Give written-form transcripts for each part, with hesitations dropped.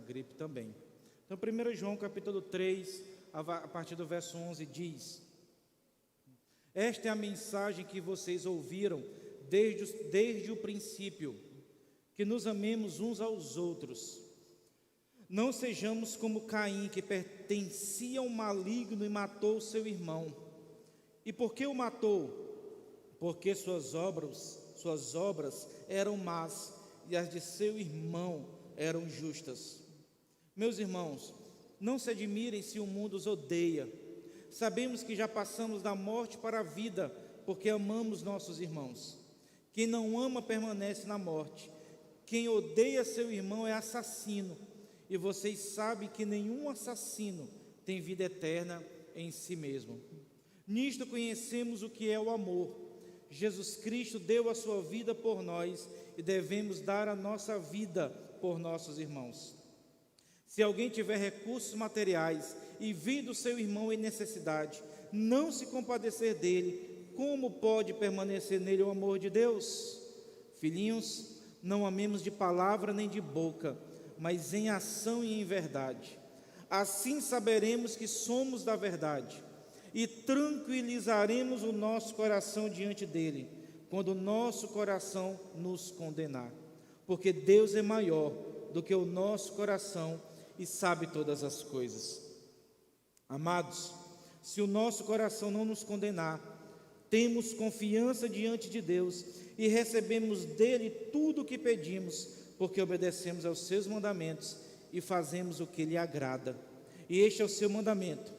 gripe também. Então, 1 João capítulo 3, a partir do verso 11, diz: esta é a mensagem que vocês ouviram desde o princípio, que nos amemos uns aos outros. Não sejamos como Caim, que pertencia ao maligno e matou seu irmão. E por que o matou? Porque suas obras eram más e as de seu irmão eram justas. Meus irmãos, não se admirem se o mundo os odeia. Sabemos que já passamos da morte para a vida, porque amamos nossos irmãos. Quem não ama permanece na morte. Quem odeia seu irmão é assassino. E vocês sabem que nenhum assassino tem vida eterna em si mesmo. Nisto conhecemos o que é o amor. Jesus Cristo deu a sua vida por nós e devemos dar a nossa vida por nossos irmãos. Se alguém tiver recursos materiais e vendo seu irmão em necessidade, não se compadecer dele, como pode permanecer nele o amor de Deus? Filhinhos, não amemos de palavra nem de boca, mas em ação e em verdade. Assim saberemos que somos da verdade e tranquilizaremos o nosso coração diante dele, quando o nosso coração nos condenar. Porque Deus é maior do que o nosso coração e sabe todas as coisas. Amados, se o nosso coração não nos condenar, temos confiança diante de Deus e recebemos dele tudo o que pedimos, porque obedecemos aos seus mandamentos e fazemos o que lhe agrada. E este é o seu mandamento,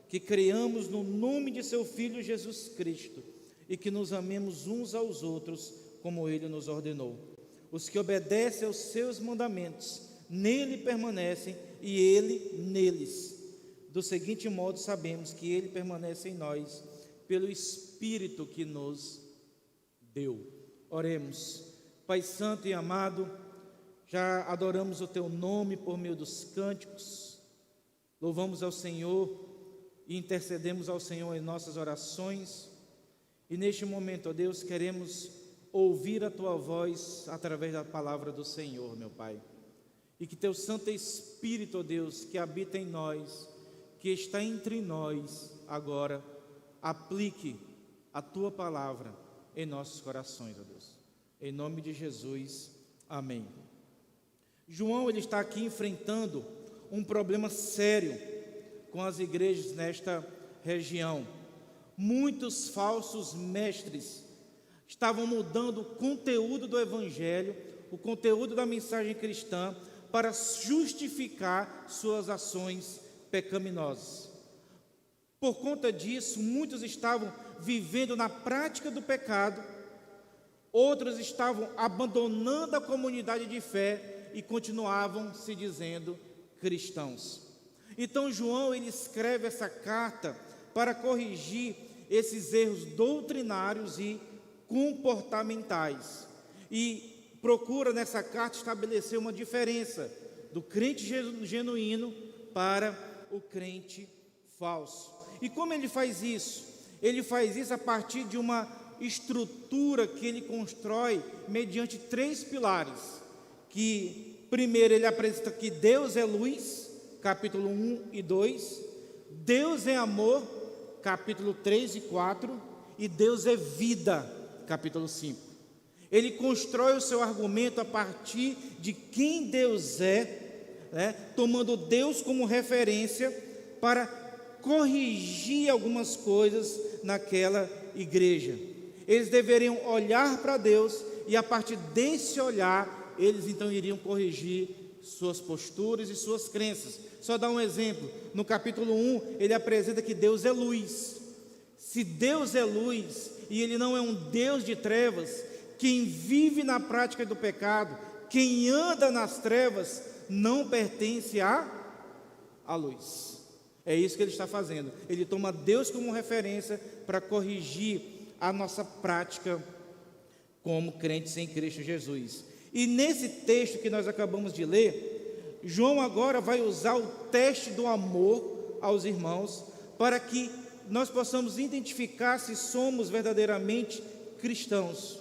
que creiamos no nome de seu Filho Jesus Cristo e que nos amemos uns aos outros, como ele nos ordenou. Os que obedecem aos seus mandamentos, nele permanecem e ele neles. Do seguinte modo sabemos que ele permanece em nós, pelo Espírito que nos deu. Oremos. Pai santo e amado, já adoramos o teu nome por meio dos cânticos, louvamos ao Senhor e intercedemos ao Senhor em nossas orações, e neste momento, ó Deus, queremos ouvir a tua voz através da palavra do Senhor, meu Pai, e que teu Santo Espírito, ó Deus, que habita em nós, que está entre nós agora, aplique a tua palavra em nossos corações, ó Deus, em nome de Jesus, amém. João, ele está aqui enfrentando um problema sério com as igrejas nesta região. Muitos falsos mestres estavam mudando o conteúdo do evangelho, o conteúdo da mensagem cristã, para justificar suas ações pecaminosas. Por conta disso, muitos estavam vivendo na prática do pecado, outros estavam abandonando a comunidade de fé e continuavam se dizendo cristãos. Então João, ele escreve essa carta para corrigir esses erros doutrinários e comportamentais, e procura nessa carta estabelecer uma diferença do crente genuíno para o crente falso. E como ele faz isso? Ele faz isso a partir de uma estrutura que ele constrói mediante 3 pilares, que primeiro ele apresenta que Deus é luz, capítulo 1 e 2, Deus é amor, capítulo 3 e 4, e Deus é vida, capítulo 5. Ele constrói o seu argumento a partir de quem Deus é, tomando Deus como referência para corrigir algumas coisas naquela igreja. Eles deveriam olhar para Deus e a partir desse olhar, eles então iriam corrigir suas posturas e suas crenças. Só dar um exemplo, no capítulo 1, ele apresenta que Deus é luz. Se Deus é luz e ele não é um Deus de trevas, quem vive na prática do pecado, quem anda nas trevas, não pertence à luz. É isso que ele está fazendo. Ele toma Deus como referência para corrigir a nossa prática como crentes em Cristo Jesus. E nesse texto que nós acabamos de ler, João agora vai usar o teste do amor aos irmãos para que nós possamos identificar se somos verdadeiramente cristãos.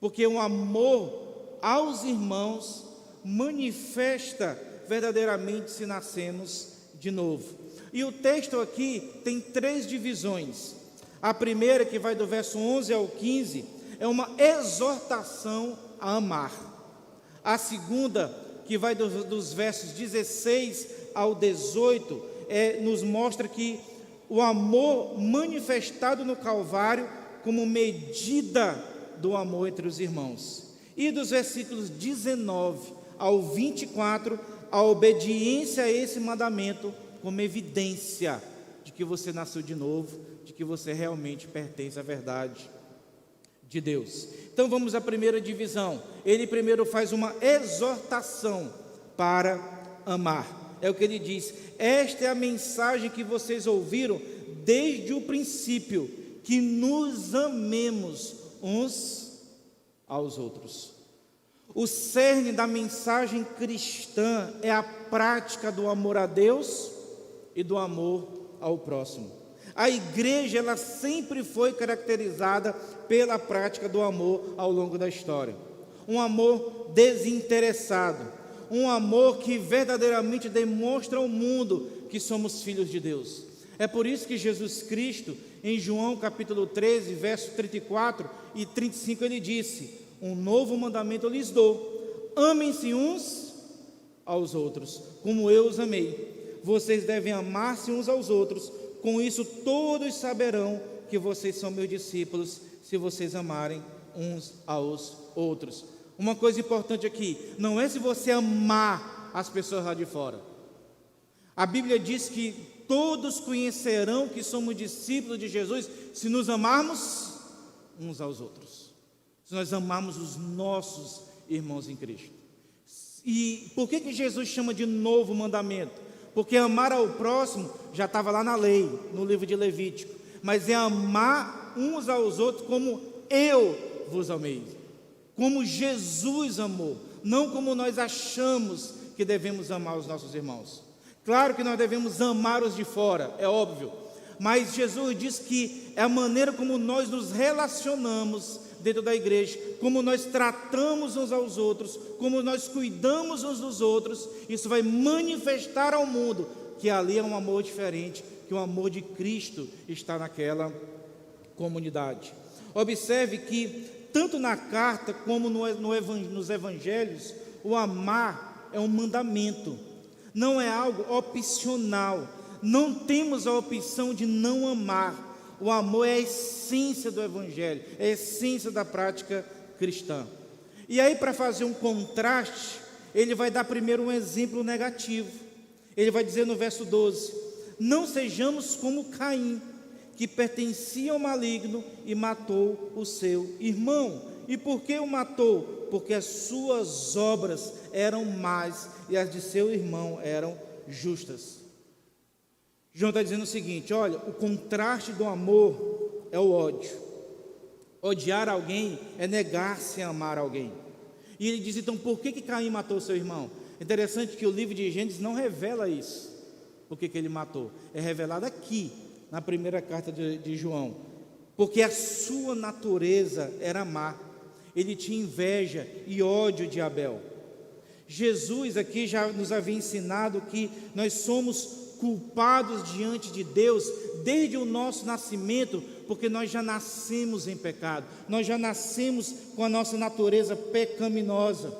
Porque o amor aos irmãos manifesta verdadeiramente se nascemos de novo. E o texto aqui tem 3 divisões. A primeira, que vai do verso 11 ao 15, é uma exortação a amar. A segunda, que vai dos versos 16 ao 18, nos mostra que o amor manifestado no Calvário como medida do amor entre os irmãos. E dos versículos 19 ao 24, a obediência a esse mandamento como evidência de que você nasceu de novo, de que você realmente pertence à verdade de Deus. Então vamos à primeira divisão. Ele primeiro faz uma exortação para amar. É o que ele diz: esta é a mensagem que vocês ouviram desde o princípio, que nos amemos uns aos outros. O cerne da mensagem cristã é a prática do amor a Deus e do amor ao próximo. A igreja, ela sempre foi caracterizada pela prática do amor ao longo da história. Um amor desinteressado, um amor que verdadeiramente demonstra ao mundo que somos filhos de Deus. É por isso que Jesus Cristo, em João capítulo 13, verso 34 e 35, ele disse: um novo mandamento eu lhes dou, amem-se uns aos outros, como eu os amei. Vocês devem amar-se uns aos outros, com isso todos saberão que vocês são meus discípulos, se vocês amarem uns aos outros. Uma coisa importante aqui, não é se você amar as pessoas lá de fora. A Bíblia diz que todos conhecerão que somos discípulos de Jesus se nos amarmos uns aos outros, se nós amarmos os nossos irmãos em Cristo. E por que Jesus chama de novo mandamento? Porque amar ao próximo já estava lá na lei, no livro de Levítico, mas é amar uns aos outros como eu vos amei, como Jesus amou, não como nós achamos que devemos amar os nossos irmãos. Claro que nós devemos amar os de fora, é óbvio, mas Jesus diz que é a maneira como nós nos relacionamos dentro da igreja, como nós tratamos uns aos outros, como nós cuidamos uns dos outros, isso vai manifestar ao mundo que ali é um amor diferente, que o amor de Cristo está naquela comunidade. Observe que tanto na carta como nos evangelhos, o amar é um mandamento, não é algo opcional. Não temos a opção de não amar. O amor é a essência do evangelho, é a essência da prática cristã. E aí, para fazer um contraste, ele vai dar primeiro um exemplo negativo. Ele vai dizer no verso 12: não sejamos como Caim, que pertencia ao maligno e matou o seu irmão. E por que o matou? Porque as suas obras eram más e as de seu irmão eram justas. João está dizendo o seguinte: olha, o contraste do amor é o ódio. Odiar alguém é negar-se a amar alguém. E ele diz, então, por que Caim matou seu irmão? Interessante que o livro de Gênesis não revela isso, por que ele matou. É revelado aqui, na primeira carta de João. Porque a sua natureza era má. Ele tinha inveja e ódio de Abel. Jesus aqui já nos havia ensinado que nós somos culpados diante de Deus desde o nosso nascimento, porque nós já nascemos em pecado, nós já nascemos com a nossa natureza pecaminosa.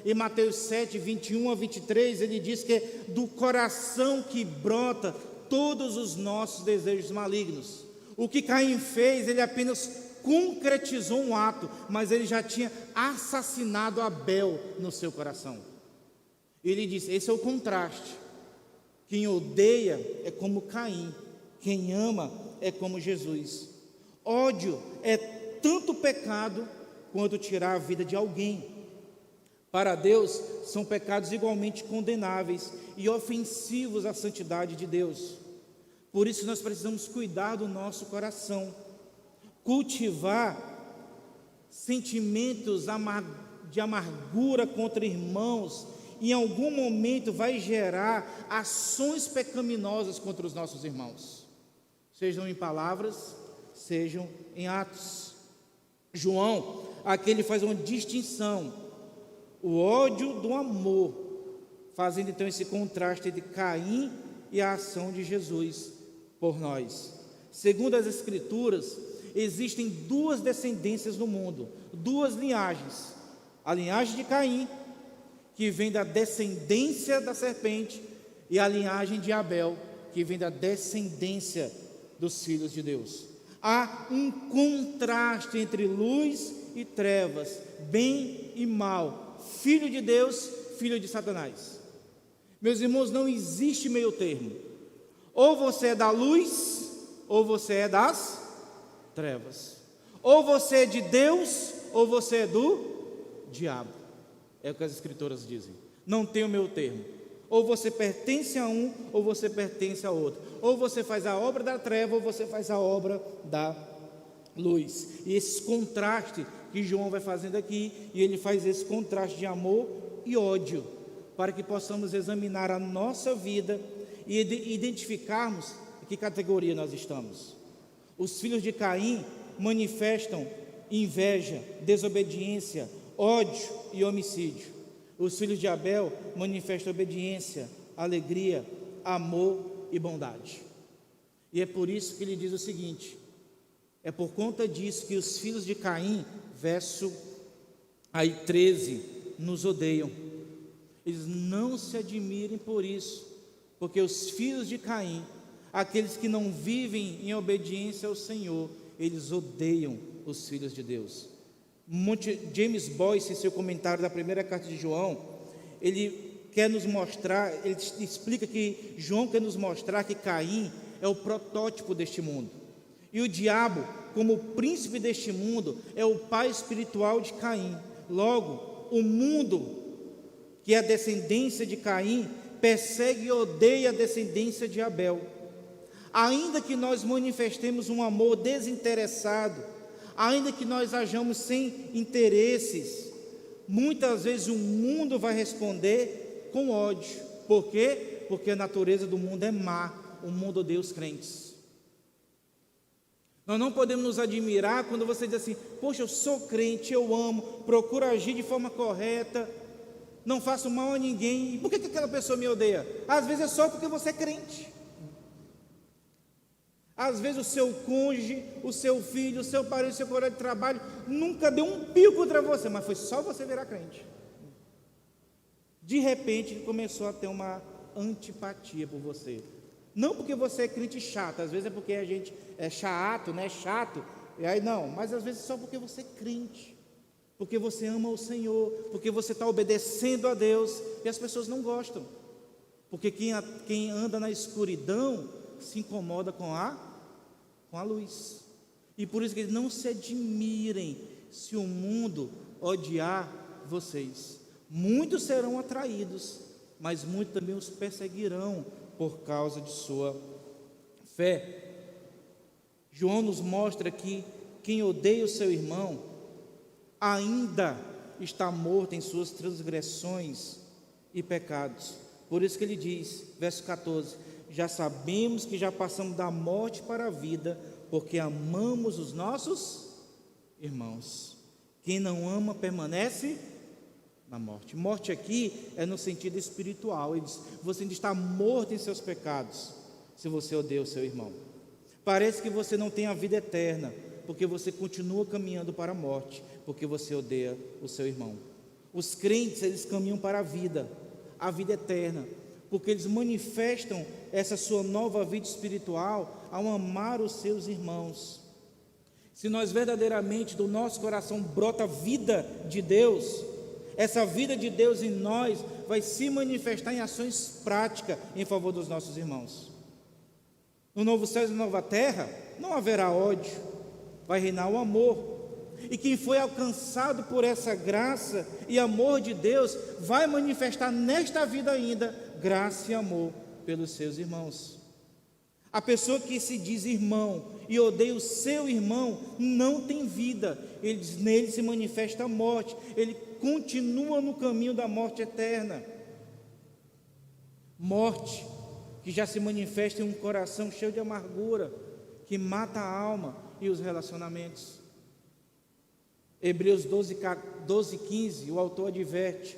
Em Mateus 7, 21 a 23, ele diz que é do coração que brota todos os nossos desejos malignos. O que Caim fez, ele apenas concretizou um ato, mas ele já tinha assassinado Abel no seu coração. Ele diz, esse é o contraste. Quem odeia é como Caim, quem ama é como Jesus. Ódio é tanto pecado quanto tirar a vida de alguém. Para Deus, são pecados igualmente condenáveis e ofensivos à santidade de Deus. Por isso nós precisamos cuidar do nosso coração, cultivar sentimentos de amargura contra irmãos. Em algum momento vai gerar ações pecaminosas contra os nossos irmãos, sejam em palavras, sejam em atos. João, aqui ele faz uma distinção, o ódio do amor. fazendo então esse contraste entre Caim e a ação de Jesus por nós. Segundo as Escrituras, existem duas descendências no mundo, duas linhagens: a linhagem de Caim, que vem da descendência da serpente, e a linhagem de Abel, que vem da descendência dos filhos de Deus. Há um contraste entre luz e trevas, bem e mal, filho de Deus, filho de Satanás. Meus irmãos, não existe meio termo. Ou você é da luz, ou você é das trevas. Ou você é de Deus, ou você é do diabo. É o que as Escrituras dizem. Não tem o meio termo. Ou você pertence a um, ou você pertence a outro. Ou você faz a obra da treva, ou você faz a obra da luz. E esse contraste que João vai fazendo aqui, e ele faz esse contraste de amor e ódio, para que possamos examinar a nossa vida e identificarmos em que categoria nós estamos. Os filhos de Caim manifestam inveja, desobediência, ódio e homicídio. Os filhos de Abel manifestam obediência, alegria, amor e bondade. E é por isso que ele diz o seguinte: é por conta disso que os filhos de Caim, verso 13, nos odeiam. Eles não se admirem por isso, porque os filhos de Caim, aqueles que não vivem em obediência ao Senhor, eles odeiam os filhos de Deus. James Boyce, em seu comentário da primeira carta de João, ele quer nos mostrar, ele explica que João quer nos mostrar que Caim é o protótipo deste mundo, e o diabo, como príncipe deste mundo, é o pai espiritual de Caim. Logo, o mundo, que é a descendência de Caim, persegue e odeia a descendência de Abel. Ainda que nós manifestemos um amor desinteressado, ainda que nós hajamos sem interesses, muitas vezes o mundo vai responder com ódio. Por quê? Porque a natureza do mundo é má, o mundo odeia os crentes. Nós não podemos nos admirar quando você diz assim: poxa, eu sou crente, eu amo, procuro agir de forma correta, não faço mal a ninguém, e por que aquela pessoa me odeia? Às vezes é só porque você é crente. Às vezes o seu cônjuge, o seu filho, o seu parente, o seu colega de trabalho nunca deu um pio contra você, mas foi só você virar crente. De repente ele começou a ter uma antipatia por você. Não porque você é crente chato, às vezes é porque a gente é chato, né? Chato, e aí não, mas às vezes só porque você é crente, porque você ama o Senhor, porque você está obedecendo a Deus, e as pessoas não gostam, porque quem anda na escuridão se incomoda com a luz. E por isso que eles não se admirem se o mundo odiar vocês. Muitos serão atraídos, mas muitos também os perseguirão por causa de sua fé. João nos mostra que quem odeia o seu irmão ainda está morto em suas transgressões e pecados. Por isso que ele diz, verso 14: já sabemos que já passamos da morte para a vida, porque amamos os nossos irmãos. Quem não ama permanece na morte. Morte aqui é no sentido espiritual. Ele diz: você ainda está morto em seus pecados, se você odeia o seu irmão. Parece que você não tem a vida eterna, porque você continua caminhando para a morte, porque você odeia o seu irmão. Os crentes, eles caminham para a vida eterna, porque eles manifestam essa sua nova vida espiritual ao amar os seus irmãos. Se nós verdadeiramente do nosso coração brota a vida de Deus, essa vida de Deus em nós vai se manifestar em ações práticas em favor dos nossos irmãos. No novo céu e na nova terra não haverá ódio, vai reinar o amor. E quem foi alcançado por essa graça e amor de Deus vai manifestar nesta vida ainda graça e amor pelos seus irmãos. A pessoa que se diz irmão e odeia o seu irmão não tem vida. Nele se manifesta a morte. Ele continua no caminho da morte eterna. Morte que já se manifesta em um coração cheio de amargura, que mata a alma e os relacionamentos. Hebreus 12:15, o autor adverte: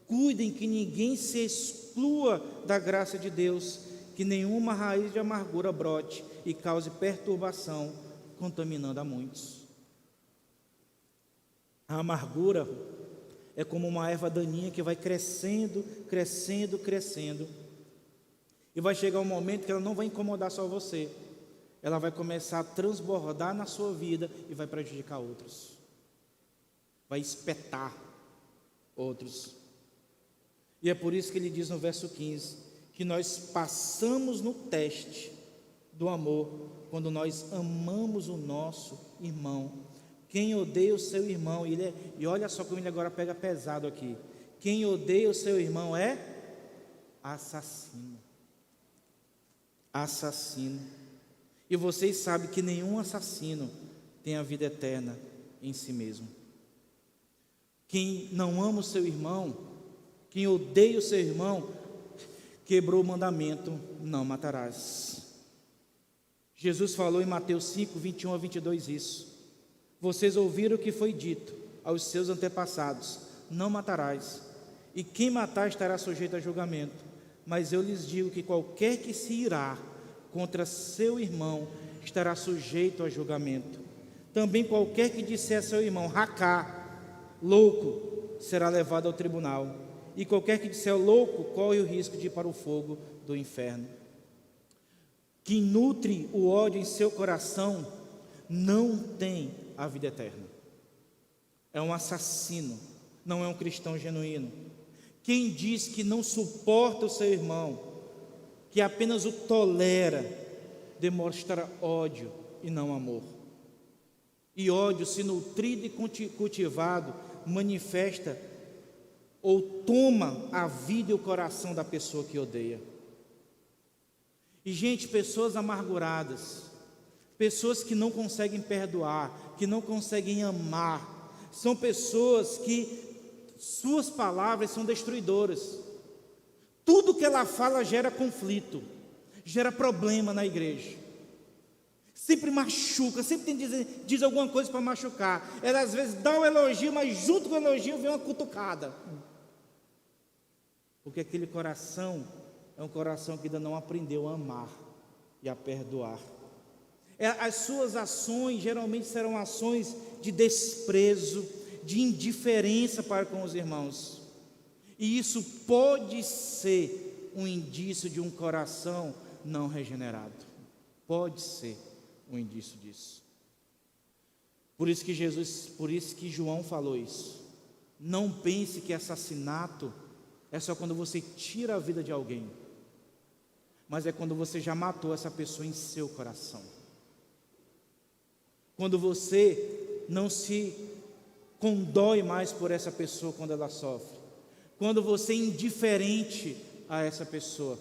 Cuidem que ninguém se exclua da graça de Deus, que nenhuma raiz de amargura brote e cause perturbação, contaminando a muitos. A amargura é como uma erva daninha que vai crescendo, crescendo, crescendo, e vai chegar um momento que ela não vai incomodar só você, ela vai começar a transbordar na sua vida e vai prejudicar outros, vai espetar outros. E é por isso que ele diz no verso 15, que nós passamos no teste do amor, quando nós amamos o nosso irmão. Quem odeia o seu irmão, e olha só como ele agora pega pesado aqui, quem odeia o seu irmão é assassino. Assassino. E vocês sabem que nenhum assassino tem a vida eterna em si mesmo. Quem não ama o seu irmão, quem odeia o seu irmão, quebrou o mandamento: não matarás. Jesus falou em Mateus 5, 21 a 22 isso. Vocês ouviram o que foi dito aos seus antepassados: não matarás, e quem matar estará sujeito a julgamento. Mas eu lhes digo que qualquer que se irá contra seu irmão estará sujeito a julgamento. Também qualquer que disser a seu irmão racá, louco, será levado ao tribunal. E qualquer que disser louco corre o risco de ir para o fogo do inferno. Quem nutre o ódio em seu coração não tem a vida eterna. É um assassino, não é um cristão genuíno. Quem diz que não suporta o seu irmão, que apenas o tolera, demonstra ódio e não amor. E ódio, se nutrido e cultivado, manifesta ou toma a vida e o coração da pessoa que odeia. E gente, pessoas amarguradas, pessoas que não conseguem perdoar, que não conseguem amar, são pessoas que suas palavras são destruidoras. Tudo que ela fala gera conflito, gera problema na igreja. Sempre machuca, sempre diz alguma coisa para machucar. Ela às vezes dá um elogio, mas junto com o elogio vem uma cutucada. Porque aquele coração é um coração que ainda não aprendeu a amar e a perdoar. As suas ações geralmente serão ações de desprezo, de indiferença para com os irmãos. E isso pode ser um indício de um coração não regenerado. Pode ser um indício disso. Por isso que João falou isso. Não pense que assassinato é só quando você tira a vida de alguém, mas é quando você já matou essa pessoa em seu coração. Quando você não se condói mais por essa pessoa quando ela sofre. Quando você é indiferente a essa pessoa.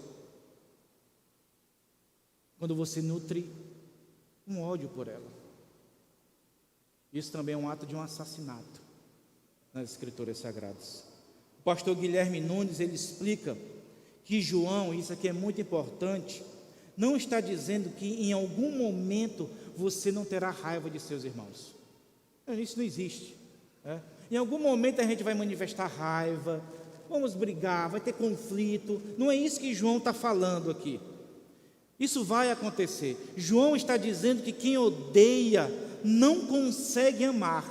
Quando você nutre um ódio por ela. Isso também é um ato de um assassinato nas Escrituras Sagradas. O pastor Guilherme Nunes, ele explica que João, isso aqui é muito importante, não está dizendo que em algum momento você não terá raiva de seus irmãos. Isso não existe. Em algum momento a gente vai manifestar raiva, vamos brigar, vai ter conflito. Não é isso que João está falando aqui. Isso vai acontecer. João está dizendo que quem odeia não consegue amar,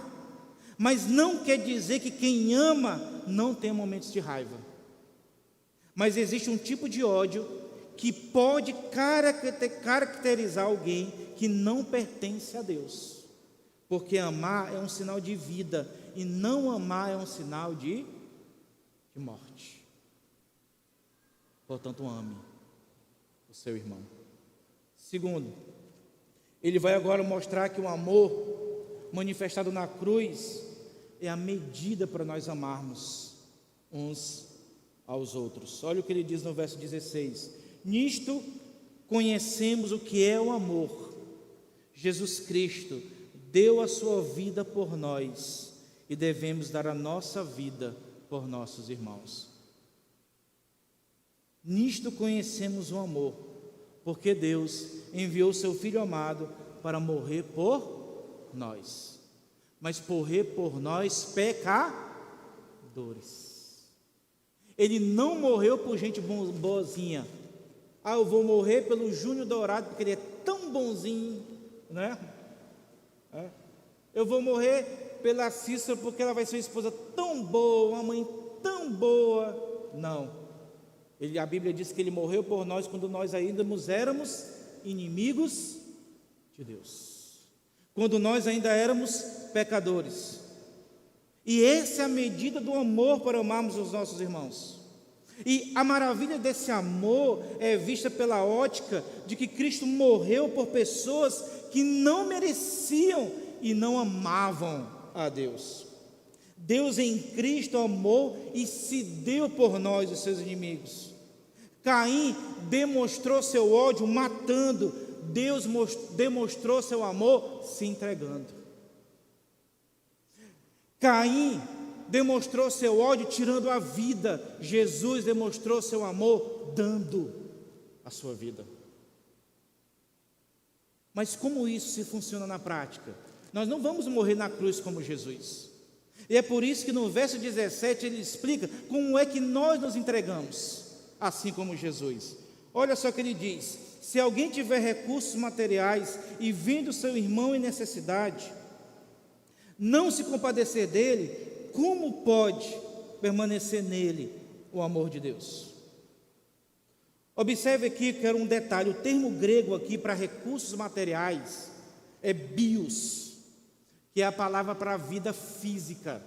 mas não quer dizer que quem ama não tem momentos de raiva. Mas existe um tipo de ódio que pode caracterizar alguém que não pertence a Deus, porque amar é um sinal de vida e não amar é um sinal de morte. Portanto, ame o seu irmão. Segundo, ele vai agora mostrar que o amor manifestado na cruz é a medida para nós amarmos uns aos outros. Olha o que ele diz no verso 16: nisto conhecemos o que é o amor. Jesus Cristo deu a sua vida por nós e devemos dar a nossa vida por nossos irmãos. Nisto conhecemos o amor, porque Deus enviou seu Filho amado para morrer por nós, mas morrer por nós pecadores. Ele não morreu por gente boazinha. Ah, eu vou morrer pelo Júnior Dourado, porque ele é tão bonzinho, né? Eu vou morrer pela Cícera, porque ela vai ser uma esposa tão boa, uma mãe tão boa. Não. A Bíblia diz que ele morreu por nós quando nós ainda éramos inimigos de Deus. Quando nós ainda éramos pecadores. E essa é a medida do amor para amarmos os nossos irmãos. E a maravilha desse amor é vista pela ótica de que Cristo morreu por pessoas que não mereciam e não amavam a Deus. Deus em Cristo amou e se deu por nós, os seus inimigos. Caim demonstrou seu ódio matando, Deus demonstrou seu amor se entregando. Caim demonstrou seu ódio tirando a vida, Jesus demonstrou seu amor dando a sua vida. Mas como isso se funciona na prática? Nós não vamos morrer na cruz como Jesus. E é por isso que no verso 17 ele explica como é que nós nos entregamos, assim como Jesus. Olha só o que ele diz: se alguém tiver recursos materiais e vendo seu irmão em necessidade, não se compadecer dele, como pode permanecer nele o amor de Deus? Observe aqui que era um detalhe, o termo grego aqui para recursos materiais é bios, que é a palavra para a vida física.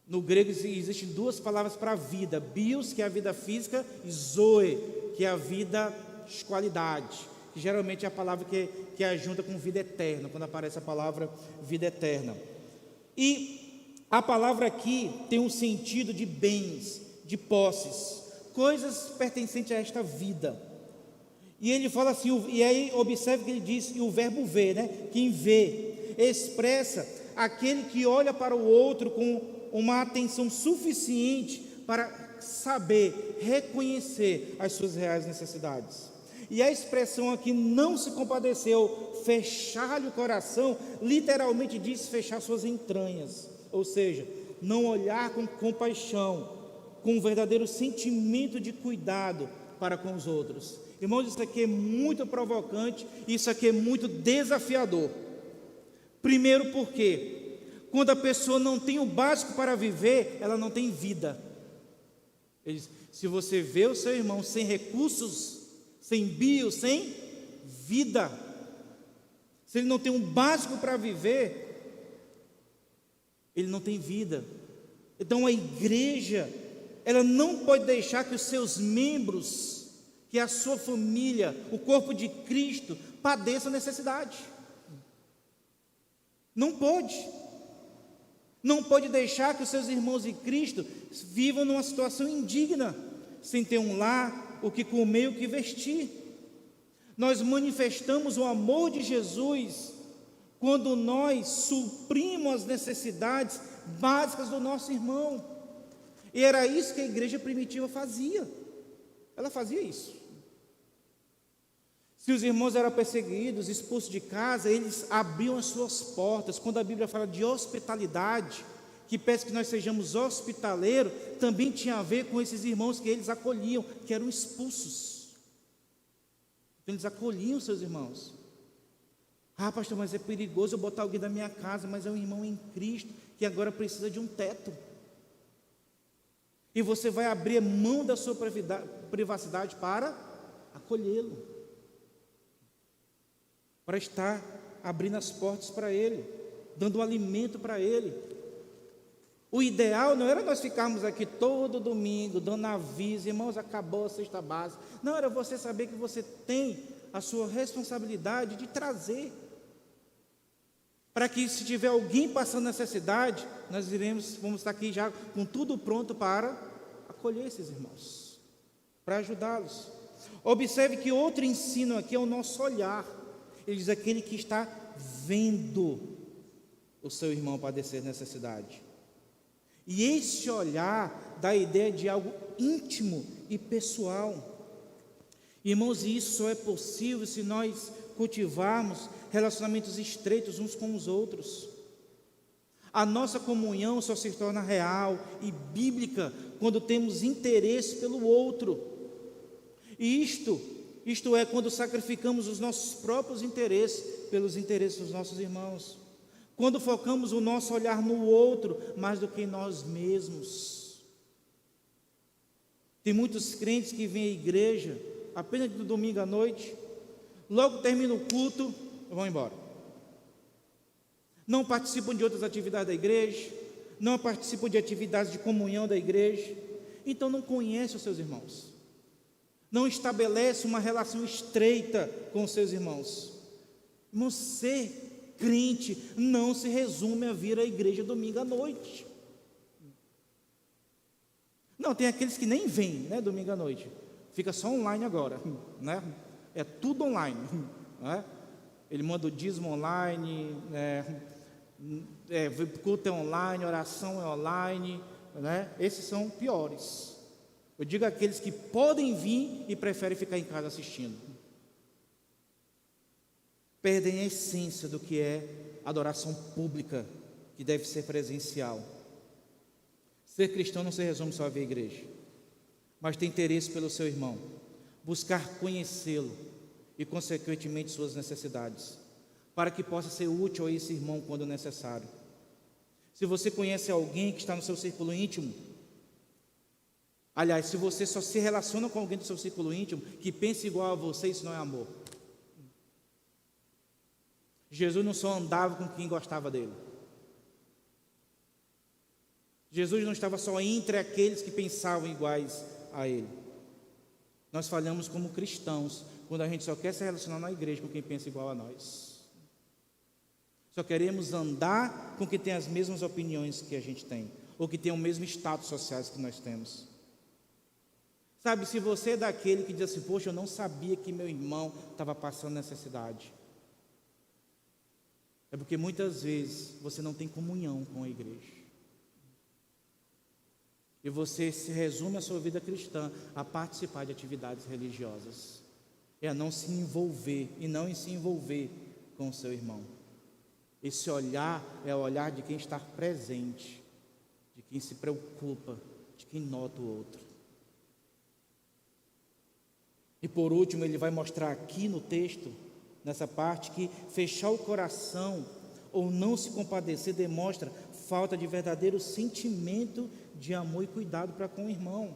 No grego existem duas palavras para a vida: bios, que é a vida física, e zoe, que é a vida de qualidade, que geralmente é a palavra que ajunta com vida eterna, quando aparece a palavra vida eterna. E a palavra aqui tem um sentido de bens, de posses, coisas pertencentes a esta vida. E ele fala assim, e aí observe que ele diz, e o verbo ver, né? Quem vê, expressa aquele que olha para o outro com uma atenção suficiente para saber, reconhecer as suas reais necessidades. E a expressão aqui, não se compadeceu, fechar-lhe o coração, literalmente diz fechar suas entranhas, ou seja, não olhar com compaixão, com um verdadeiro sentimento de cuidado para com os outros. Irmãos, isso aqui é muito provocante, isso aqui é muito desafiador. Primeiro porque, quando a pessoa não tem o básico para viver, ela não tem vida. Ele diz, se você vê o seu irmão sem recursos, sem bio, sem vida, se ele não tem um básico para viver, ele não tem vida. Então a igreja, ela não pode deixar que os seus membros, que a sua família, o corpo de Cristo, padeçam necessidade. Não pode. Não pode deixar que os seus irmãos em Cristo vivam numa situação indigna, sem ter um lar, o que comer, o que vestir. Nós manifestamos o amor de Jesus quando nós suprimos as necessidades básicas do nosso irmão. E era isso que a igreja primitiva fazia. Ela fazia isso. Se os irmãos eram perseguidos, expulsos de casa, eles abriam as suas portas. Quando a Bíblia fala de hospitalidade, que peça que nós sejamos hospitaleiros, também tinha a ver com esses irmãos que eles acolhiam, que eram expulsos. Então, eles acolhiam seus irmãos. Ah, pastor, mas é perigoso eu botar alguém da minha casa, mas é um irmão em Cristo, que agora precisa de um teto. E você vai abrir mão da sua privacidade para acolhê-lo, para estar abrindo as portas para ele, dando alimento para ele. O ideal não era nós ficarmos aqui todo domingo, dando aviso, irmãos, acabou a cesta básica. Não, era você saber que você tem a sua responsabilidade de trazer, para que se tiver alguém passando necessidade, nós vamos estar aqui já com tudo pronto para acolher esses irmãos, para ajudá-los. Observe que outro ensino aqui é o nosso olhar. Ele diz, aquele que está vendo o seu irmão padecer necessidade. E esse olhar dá a ideia de algo íntimo e pessoal. Irmãos, e isso só é possível se nós cultivarmos relacionamentos estreitos uns com os outros. A nossa comunhão só se torna real e bíblica quando temos interesse pelo outro. E isto é quando sacrificamos os nossos próprios interesses pelos interesses dos nossos irmãos. Quando focamos o nosso olhar no outro mais do que em nós mesmos. Tem muitos crentes que vêm à igreja apenas no domingo à noite, logo termina o culto, vão embora. Não participam de outras atividades da igreja, não participam de atividades de comunhão da igreja, então não conhecem os seus irmãos, não estabelece uma relação estreita com os seus irmãos. Irmão, ser crente não se resume a vir à igreja domingo à noite. Não, tem aqueles que nem vêm, né, domingo à noite, fica só online agora, né? É tudo online, né? Ele manda o dízimo online, culto é online, oração é online, né? Esses são piores. Eu digo aqueles que podem vir e preferem ficar em casa assistindo. Perdem a essência do que é adoração pública, que deve ser presencial. Ser cristão não se resume só a ver a igreja, mas ter interesse pelo seu irmão, buscar conhecê-lo e, consequentemente, suas necessidades, para que possa ser útil a esse irmão quando necessário. Se você conhece alguém que está no seu círculo íntimo, aliás, se você só se relaciona com alguém do seu círculo íntimo que pensa igual a você, isso não é amor. Jesus não só andava com quem gostava dele. Jesus não estava só entre aqueles que pensavam iguais a ele. Nós falhamos como cristãos quando a gente só quer se relacionar na igreja com quem pensa igual a nós. Só queremos andar com quem tem as mesmas opiniões que a gente tem, ou que tem o mesmo status sociais que nós temos. Sabe, se você é daquele que diz assim, poxa, eu não sabia que meu irmão estava passando necessidade, é porque muitas vezes você não tem comunhão com a igreja. E você se resume a sua vida cristã a participar de atividades religiosas. É a não se envolver, e não em se envolver com o seu irmão. Esse olhar é o olhar de quem está presente, de quem se preocupa, de quem nota o outro. E por último, ele vai mostrar aqui no texto, nessa parte, que fechar o coração ou não se compadecer demonstra falta de verdadeiro sentimento de amor e cuidado para com o irmão.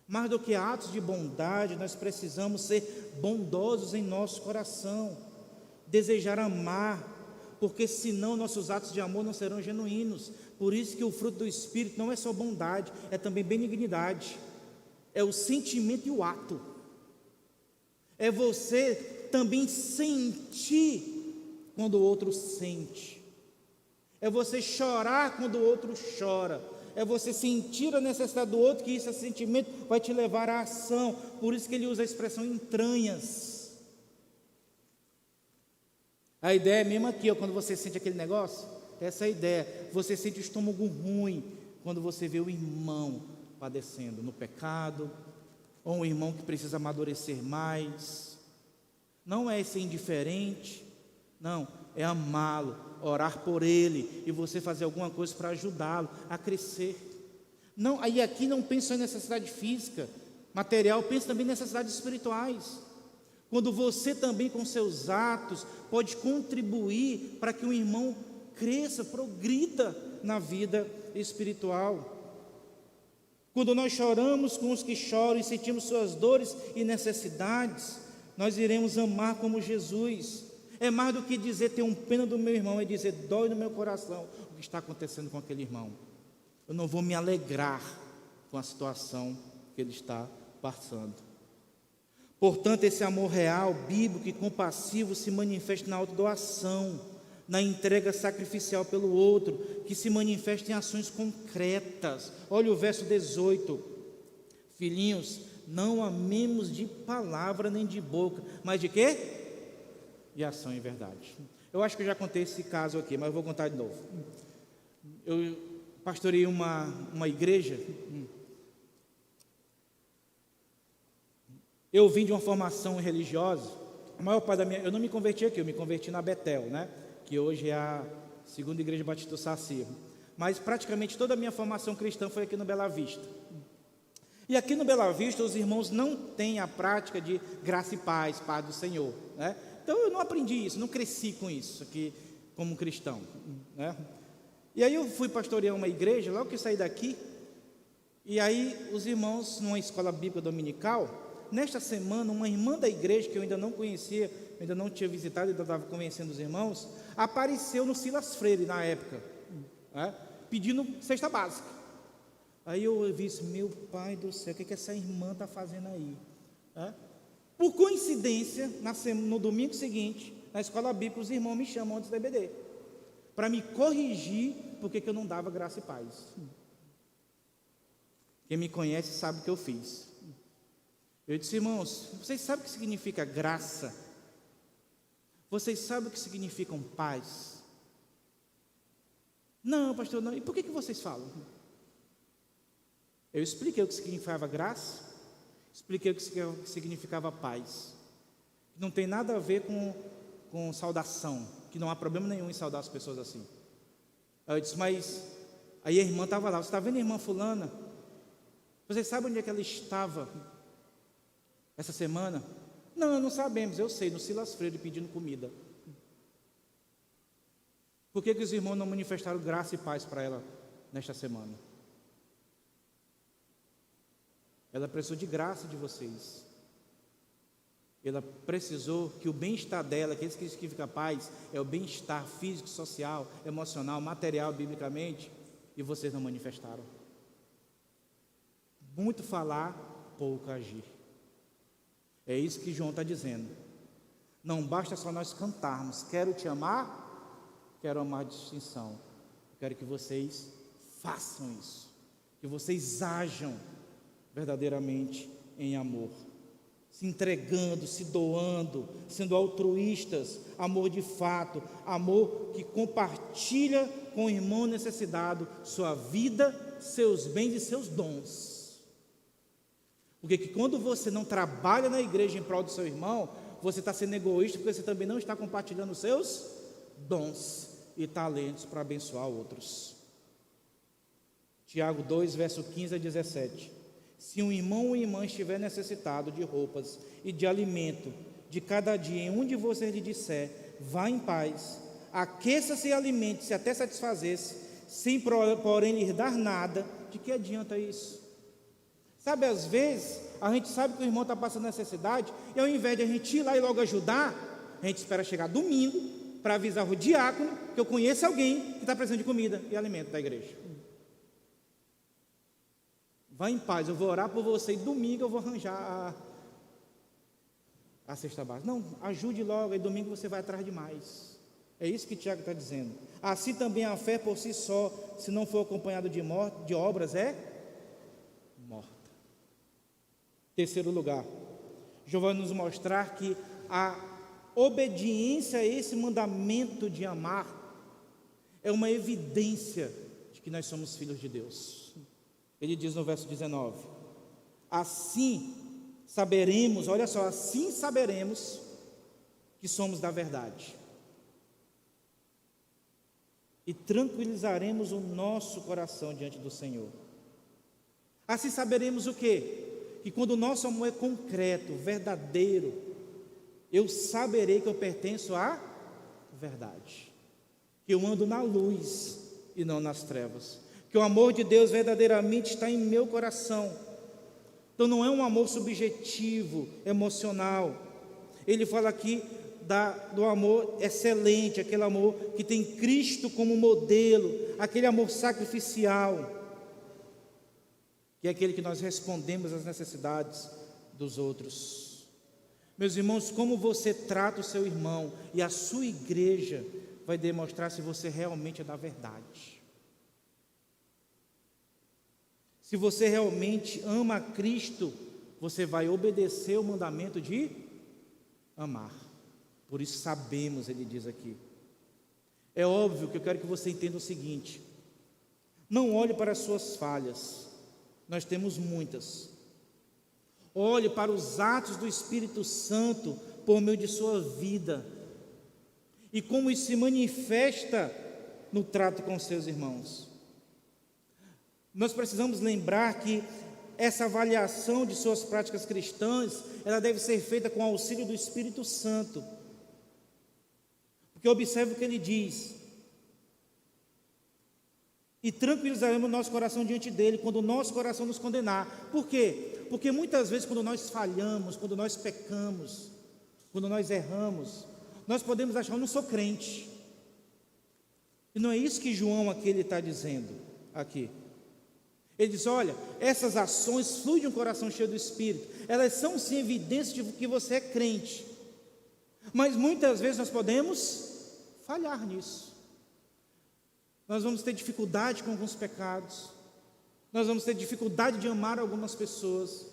Mais do que atos de bondade, nós precisamos ser bondosos em nosso coração, desejar amar, porque senão nossos atos de amor não serão genuínos. Por isso que o fruto do Espírito não é só bondade, é também benignidade, é o sentimento e o ato, é você também sentir quando o outro sente, é você chorar quando o outro chora, é você sentir a necessidade do outro, que esse sentimento vai te levar à ação. Por isso que ele usa a expressão entranhas. A ideia é mesmo aqui, ó, quando você sente aquele negócio, essa é a ideia. Você sente o estômago ruim quando você vê o irmão padecendo no pecado, ou um irmão que precisa amadurecer mais. Não é ser indiferente, não, é amá-lo, orar por ele e você fazer alguma coisa para ajudá-lo a crescer. Não, aí aqui não pensa em necessidade física, material, pensa também em necessidades espirituais. Quando você também com seus atos pode contribuir para que o irmão cresça, progrida na vida espiritual. Quando nós choramos com os que choram e sentimos suas dores e necessidades, nós iremos amar como Jesus. É mais do que dizer tenho pena do meu irmão, é dizer dói no meu coração o que está acontecendo com aquele irmão. Eu não vou me alegrar com a situação que ele está passando. Portanto, esse amor real, bíblico e compassivo se manifesta na autodoação, na entrega sacrificial pelo outro, que se manifesta em ações concretas. Olha o verso 18. Filhinhos, não amemos de palavra nem de boca, mas de quê? De ação e verdade. Eu acho que eu já contei esse caso aqui, mas eu vou contar de novo. Eu pastorei uma igreja. Eu vim de uma formação religiosa. A maior parte da minha... Eu não me converti aqui, eu me converti na Betel, né? Que hoje é a segunda igreja batista do Saci. mas praticamente toda a minha formação cristã foi aqui no Bela Vista. E aqui no Bela Vista, os irmãos não têm a prática de graça e paz, paz do Senhor, né? Então eu não aprendi isso, não cresci com isso aqui como cristão, né? E aí eu fui pastorear uma igreja, logo que eu saí daqui, e aí os irmãos, numa escola bíblica dominical, nesta semana, uma irmã da igreja, que eu ainda não conhecia, ainda não tinha visitado, ainda estava convencendo os irmãos, apareceu no Silas Freire, na época, né, pedindo cesta básica. Aí eu vi isso, meu pai do céu, o que essa irmã está fazendo aí? Né? Por coincidência, no domingo seguinte, na escola bíblica, os irmãos me chamam antes da EBD, para me corrigir, porque eu não dava graça e paz. Quem me conhece sabe o que eu fiz. Eu disse, irmãos, vocês sabem o que significa graça? Vocês sabem o que significa paz? Não, pastor, não. E por que vocês falam? Eu expliquei o que significava graça, expliquei o que significava paz. Não tem nada a ver com saudação, que não há problema nenhum em saudar as pessoas assim. Aí eu disse, mas aí a irmã estava lá, você está vendo a irmã fulana? Vocês sabem onde é que ela estava essa semana? Não, não sabemos, eu sei, no Silas Freire pedindo comida. Por que os irmãos não manifestaram graça e paz para ela nesta semana? Ela precisou de graça de vocês. Ela precisou que o bem-estar dela, que isso que significa paz, é o bem-estar físico, social, emocional, material, biblicamente, e vocês não manifestaram. Muito falar, pouco agir. É isso que João está dizendo. Não basta só nós cantarmos, quero te amar, quero amar de distinção. Quero que vocês façam isso, que vocês ajam verdadeiramente em amor, se entregando, se doando, sendo altruístas, amor de fato, amor que compartilha com o irmão necessitado sua vida, seus bens e seus dons. Porque que quando você não trabalha na igreja em prol do seu irmão, você está sendo egoísta, porque você também não está compartilhando os seus dons e talentos para abençoar outros. Tiago 2, verso 15 a 17. Se um irmão ou irmã estiver necessitado de roupas e de alimento, de cada dia, em um de vocês lhe disser, vá em paz, aqueça-se e alimente-se até satisfazer-se, sem porém lhe dar nada, de que adianta isso? Sabe, às vezes, a gente sabe que o irmão está passando necessidade, e ao invés de a gente ir lá e logo ajudar, a gente espera chegar domingo, para avisar o diácono, que eu conheço alguém que está precisando de comida e alimento da igreja. Vá em paz, eu vou orar por você, e domingo eu vou arranjar a cesta básica. Não, ajude logo, e domingo você vai atrás de mais. É isso que Tiago está dizendo. Assim também a fé por si só, se não for acompanhada de obras, é morta. Terceiro lugar, João vai nos mostrar que a obediência a esse mandamento de amar é uma evidência de que nós somos filhos de Deus. Ele diz no verso 19, assim saberemos, olha só, assim saberemos que somos da verdade, e tranquilizaremos o nosso coração diante do Senhor. Assim saberemos o quê? Que quando o nosso amor é concreto, verdadeiro, eu saberei que eu pertenço à verdade, que eu ando na luz e não nas trevas, que o amor de Deus verdadeiramente está em meu coração. Então não é um amor subjetivo, emocional. Ele fala aqui do amor excelente, aquele amor que tem Cristo como modelo, aquele amor sacrificial, que é aquele que nós respondemos às necessidades dos outros. Meus irmãos, como você trata o seu irmão e a sua igreja vai demonstrar se você realmente é da verdade. Se você realmente ama a Cristo, você vai obedecer o mandamento de amar. Por isso sabemos, ele diz aqui. É óbvio que eu quero que você entenda o seguinte: não olhe para as suas falhas, nós temos muitas. Olhe para os atos do Espírito Santo por meio de sua vida e como isso se manifesta no trato com seus irmãos. Nós precisamos lembrar que essa avaliação de suas práticas cristãs, ela deve ser feita com o auxílio do Espírito Santo. Porque observe o que ele diz: e tranquilizaremos o nosso coração diante dele, quando o nosso coração nos condenar. Por quê? Porque muitas vezes quando nós falhamos, quando nós pecamos, quando nós erramos, nós podemos achar: eu não sou crente. E não é isso que João aqui ele está dizendo aqui. Ele diz: olha, essas ações fluem de um coração cheio do Espírito, elas são sim evidências de que você é crente, mas muitas vezes nós podemos falhar nisso. Nós vamos ter dificuldade com alguns pecados, nós vamos ter dificuldade de amar algumas pessoas.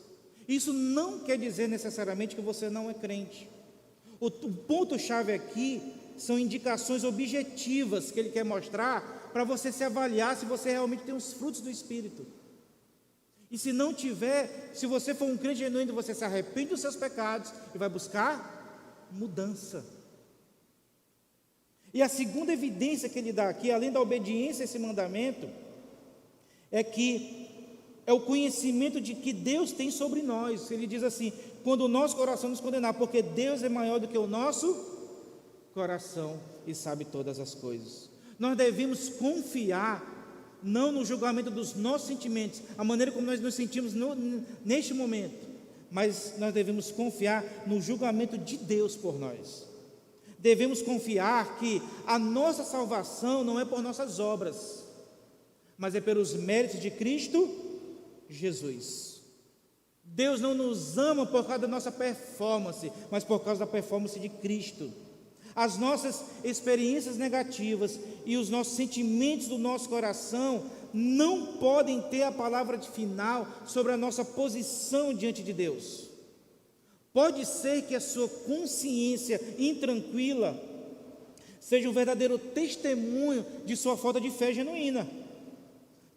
Isso não quer dizer necessariamente que você não é crente. O ponto-chave aqui são indicações objetivas que ele quer mostrar para você se avaliar se você realmente tem os frutos do Espírito. E se não tiver, se você for um crente genuíno, você se arrepende dos seus pecados e vai buscar mudança. E a segunda evidência que ele dá aqui, além da obediência a esse mandamento, é que é o conhecimento de que Deus tem sobre nós. Ele diz assim: quando o nosso coração nos condenar, porque Deus é maior do que o nosso coração e sabe todas as coisas. Nós devemos confiar não no julgamento dos nossos sentimentos, a maneira como nós nos sentimos neste momento, mas nós devemos confiar no julgamento de Deus por nós. Devemos confiar que a nossa salvação não é por nossas obras, mas é pelos méritos de Cristo Jesus. Deus não nos ama por causa da nossa performance, mas por causa da performance de Cristo. As nossas experiências negativas e os nossos sentimentos do nosso coração não podem ter a palavra final sobre a nossa posição diante de Deus. Pode ser que a sua consciência intranquila seja um verdadeiro testemunho de sua falta de fé genuína.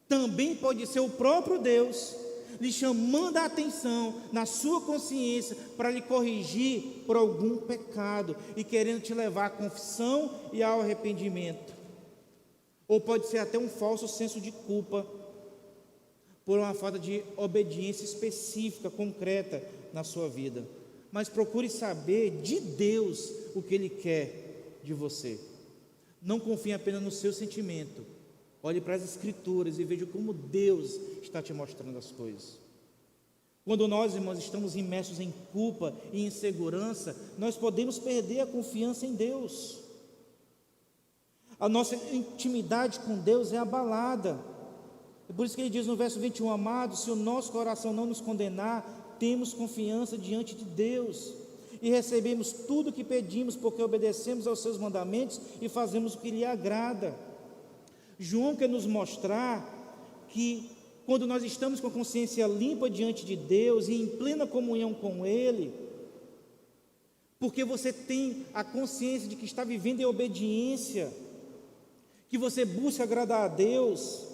Também pode ser o próprio Deus lhe chamando a atenção na sua consciência para lhe corrigir por algum pecado e querendo te levar à confissão e ao arrependimento. Ou pode ser até um falso senso de culpa por uma falta de obediência específica, concreta na sua vida. Mas procure saber de Deus o que Ele quer de você. Não confie apenas no seu sentimento. Olhe para as Escrituras e veja como Deus está te mostrando as coisas. Quando nós, irmãos, estamos imersos em culpa e insegurança, nós podemos perder a confiança em Deus. A nossa intimidade com Deus é abalada. É por isso que ele diz no verso 21, amados, se o nosso coração não nos condenar, temos confiança diante de Deus e recebemos tudo o que pedimos, porque obedecemos aos seus mandamentos e fazemos o que lhe agrada. João quer nos mostrar que quando nós estamos com a consciência limpa diante de Deus e em plena comunhão com Ele, porque você tem a consciência de que está vivendo em obediência, que você busca agradar a Deus,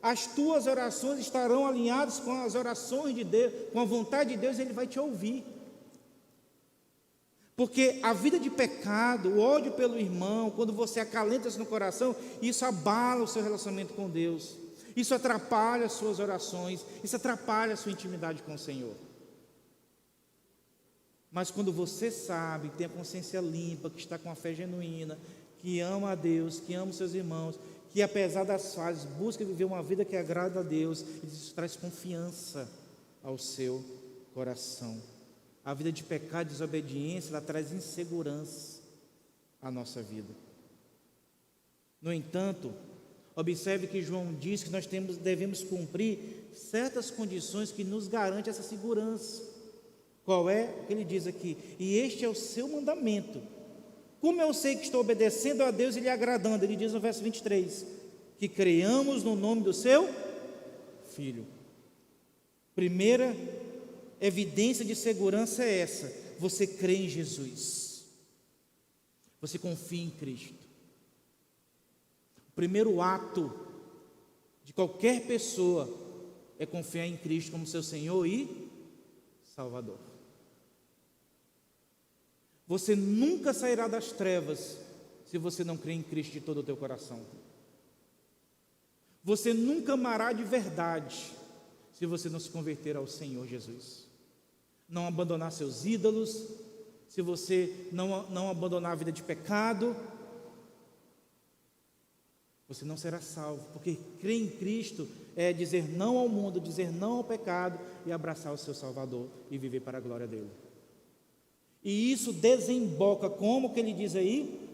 as tuas orações estarão alinhadas com as orações de Deus, com a vontade de Deus, Ele vai te ouvir. Porque a vida de pecado, o ódio pelo irmão, quando você acalenta isso no coração, isso abala o seu relacionamento com Deus, isso atrapalha as suas orações, isso atrapalha a sua intimidade com o Senhor. Mas quando você sabe, tem a consciência limpa, que está com a fé genuína, que ama a Deus, que ama os seus irmãos, que apesar das falhas, busca viver uma vida que agrada a Deus, isso traz confiança ao seu coração. A vida de pecado e desobediência, ela traz insegurança à nossa vida. No entanto, observe que João diz que nós devemos cumprir certas condições que nos garantem essa segurança. Qual é? O que ele diz aqui: e este é o seu mandamento. Como eu sei que estou obedecendo a Deus e lhe agradando? Ele diz no verso 23, que creiamos no nome do seu Filho. Primeira evidência de segurança é essa: você crê em Jesus, você confia em Cristo. O primeiro ato de qualquer pessoa é confiar em Cristo como seu Senhor e Salvador. Você nunca sairá das trevas se você não crê em Cristo de todo o teu coração. Você nunca amará de verdade se você não se converter ao Senhor Jesus. Não abandonar seus ídolos, se você não abandonar a vida de pecado, você não será salvo, porque crer em Cristo é dizer não ao mundo, dizer não ao pecado e abraçar o seu Salvador e viver para a glória dele. E isso desemboca, como que ele diz aí?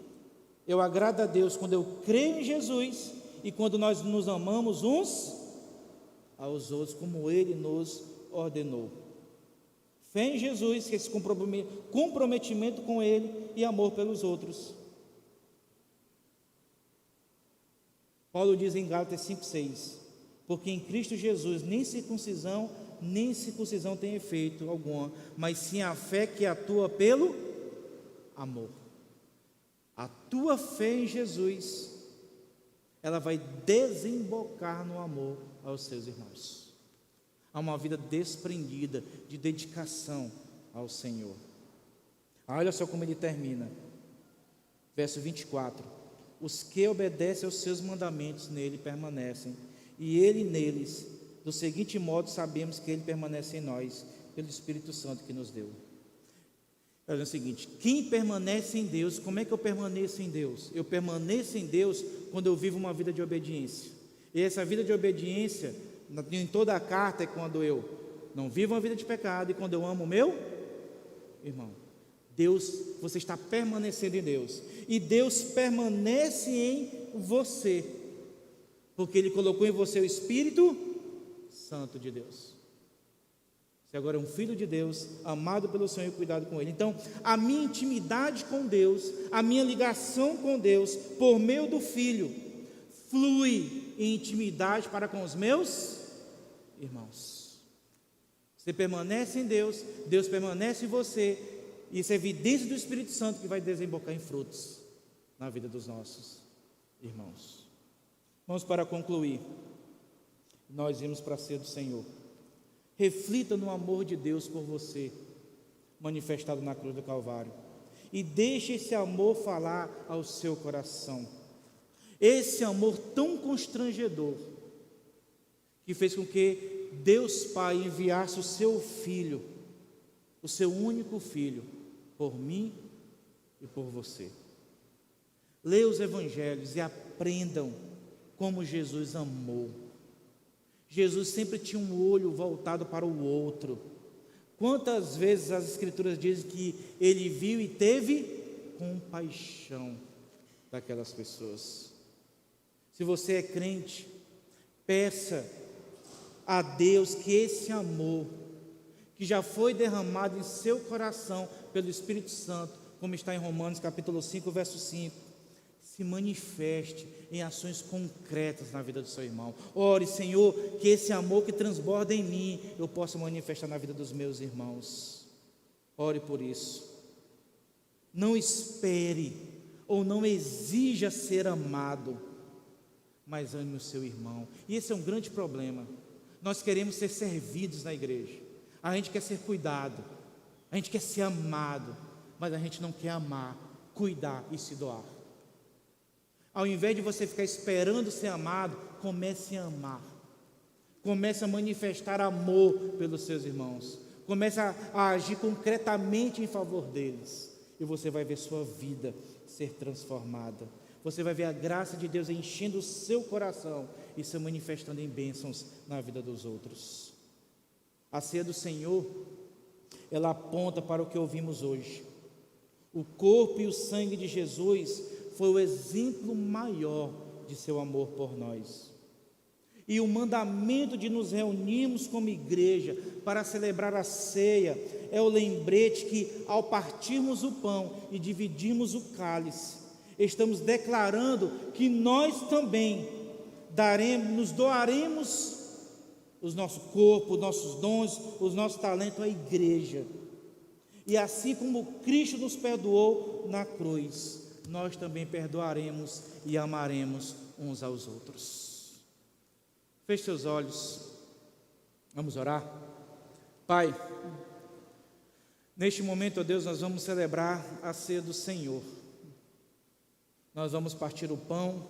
Eu agrado a Deus quando eu creio em Jesus e quando nós nos amamos uns aos outros, como ele nos ordenou. Fé em Jesus, que é esse comprometimento com ele e amor pelos outros. Paulo diz em Gálatas 5,6: porque em Cristo Jesus nem circuncisão tem efeito algum, mas sim a fé que atua pelo amor. A tua fé em Jesus, ela vai desembocar no amor aos seus irmãos. Há uma vida desprendida de dedicação ao Senhor. Olha só como ele termina, verso 24: os que obedecem aos seus mandamentos nele permanecem, e ele neles. Do seguinte modo sabemos que ele permanece em nós, pelo Espírito Santo que nos deu. É o seguinte: quem permanece em Deus, como é que eu permaneço em Deus? Eu permaneço em Deus quando eu vivo uma vida de obediência. E essa vida de obediência, em toda a carta, é quando eu não vivo uma vida de pecado e quando eu amo o meu irmão. Deus, você está permanecendo em Deus, e Deus permanece em você, porque Ele colocou em você o Espírito Santo de Deus. Você agora é um filho de Deus, amado pelo Senhor e cuidado com Ele. Então, a minha intimidade com Deus, a minha ligação com Deus, por meio do Filho, flui em intimidade para com os meus irmãos. Você permanece em Deus, Deus permanece em você, e isso é evidência do Espírito Santo que vai desembocar em frutos na vida dos nossos irmãos. Vamos para concluir. Nós irmos para a ceia do Senhor. Reflita no amor de Deus por você, manifestado na cruz do Calvário, e deixe esse amor falar ao seu coração. Esse amor tão constrangedor, que fez com que Deus Pai enviasse o seu Filho, o seu único Filho, por mim e por você. Leia os Evangelhos e aprendam como Jesus amou. Jesus sempre tinha um olho voltado para o outro. Quantas vezes as Escrituras dizem que Ele viu e teve compaixão daquelas pessoas. Se você é crente, peça a Deus que esse amor, que já foi derramado em seu coração pelo Espírito Santo, como está em Romanos capítulo 5, verso 5, se manifeste em ações concretas na vida do seu irmão. Ore, Senhor, que esse amor que transborda em mim, eu possa manifestar na vida dos meus irmãos. Ore por isso. Não espere ou não exija ser amado, mas ame o seu irmão. E esse é um grande problema. Nós queremos ser servidos na igreja. A gente quer ser cuidado, a gente quer ser amado, mas a gente não quer amar, cuidar e se doar. Ao invés de você ficar esperando ser amado, comece a amar. Comece a manifestar amor pelos seus irmãos. Comece a agir concretamente em favor deles. E você vai ver sua vida ser transformada. Você vai ver a graça de Deus enchendo o seu coração e se manifestando em bênçãos na vida dos outros. A ceia do Senhor, ela aponta para o que ouvimos hoje. O corpo e o sangue de Jesus foi o exemplo maior de seu amor por nós. E o mandamento de nos reunirmos como igreja para celebrar a ceia é o lembrete que, ao partirmos o pão e dividirmos o cálice, estamos declarando que nós também nos doaremos o nosso corpo, os nossos dons, os nossos talentos à igreja. E assim como Cristo nos perdoou na cruz, nós também perdoaremos e amaremos uns aos outros. Feche seus olhos, vamos orar. Pai, neste momento, ó Deus, nós vamos celebrar a ceia do Senhor. Nós vamos partir o pão,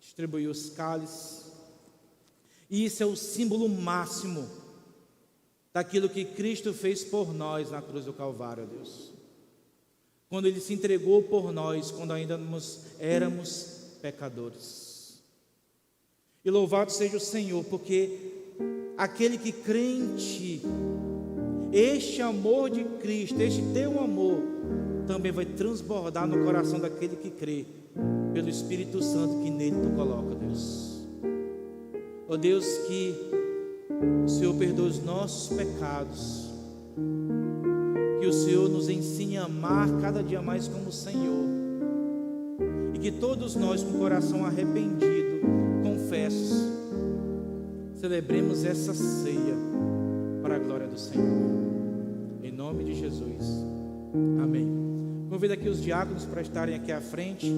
distribuir os cálices, E isso é o símbolo máximo daquilo que Cristo fez por nós na cruz do Calvário, Deus. Quando Ele se entregou por nós, quando ainda éramos pecadores. E louvado seja o Senhor, porque aquele que crê em Ti, este amor de Cristo, este Teu amor, também vai transbordar no coração daquele que crê, pelo Espírito Santo que nele Tu coloca, Deus. Ó Deus, que o Senhor perdoe os nossos pecados, que o Senhor nos ensine a amar cada dia mais como o Senhor, e que todos nós, com o coração arrependido, confessos, celebremos essa ceia para a glória do Senhor, em nome de Jesus, amém. Convido aqui os diáconos para estarem aqui à frente.